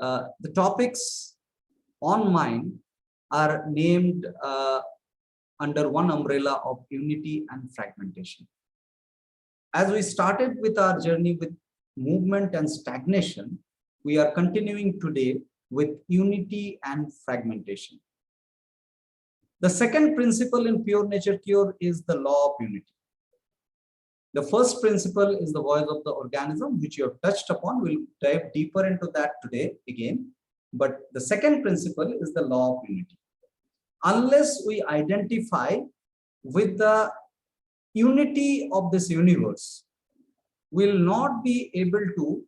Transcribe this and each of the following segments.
The topics on mine are named under one umbrella of unity and fragmentation. As we started with our journey with movement and stagnation, we are continuing today with unity and fragmentation. The second principle in Pure Nature Cure is the law of unity. The first principle is the voice of the organism, which you have touched upon. We'll dive deeper into that today again. But the second principle is the law of unity. Unless we identify with the unity of this universe, we'll not be able to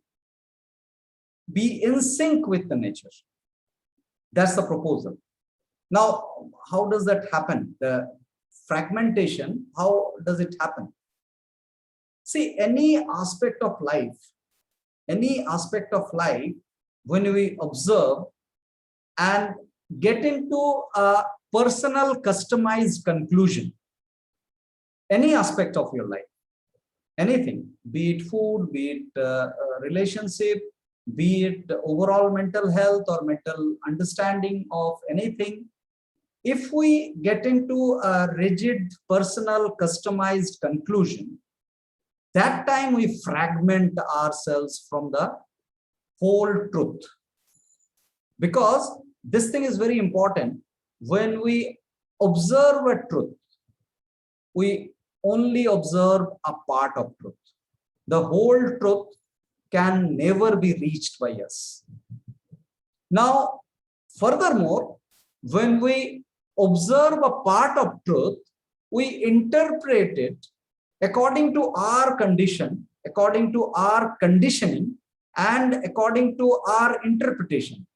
be in sync with the nature. That's the proposal. Now, how does that happen? The fragmentation, how does it happen? See, any aspect of life, when we observe and get into a personal customized conclusion, any aspect of your life, anything, be it food, be it relationship, be it overall mental health or mental understanding of anything, if we get into a rigid, personal, customized conclusion, that time we fragment ourselves from the whole truth. Because this thing is very important. When we observe a truth, we only observe a part of truth. The whole truth can never be reached by us. Now, furthermore, when we observe a part of truth, we interpret it according to our condition, according to our conditioning, and according to our interpretation.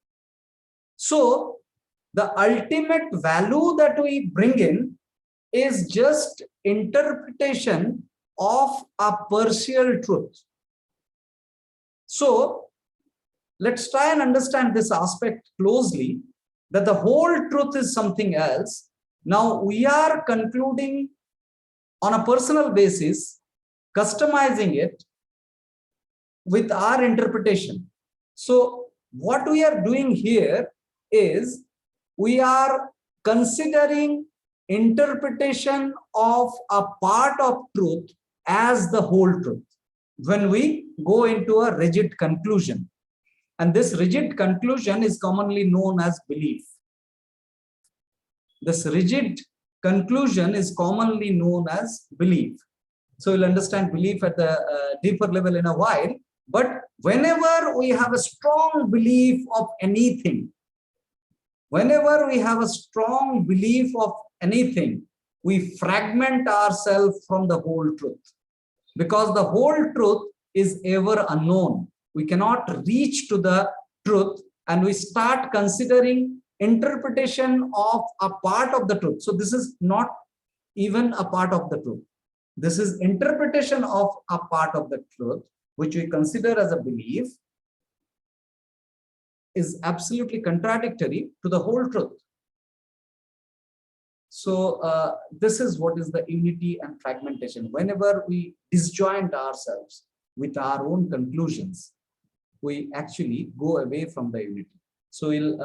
So, the ultimate value that we bring in is just interpretation of a partial truth. So, let's try and understand this aspect closely, that the whole truth is something else. Now, we are concluding on a personal basis, customizing it with our interpretation. So, what we are doing here is we are considering interpretation of a part of truth as the whole truth when we go into a rigid conclusion. And this rigid conclusion is commonly known as belief. This rigid conclusion is commonly known as belief. So you'll understand belief at the deeper level in a while. But whenever we have a strong belief of anything, we fragment ourselves from the whole truth. Because the whole truth is ever unknown. We cannot reach to the truth, and we start considering interpretation of a part of the truth. So this is not even a part of the truth. This is interpretation of a part of the truth, which we consider as a belief, is absolutely contradictory to the whole truth. So this is what is the unity and fragmentation. Whenever we disjoint ourselves with our own conclusions, we actually go away from the unity. So we'll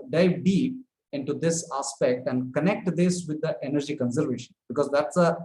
dive deep into this aspect and connect this with the energy conservation, because that's a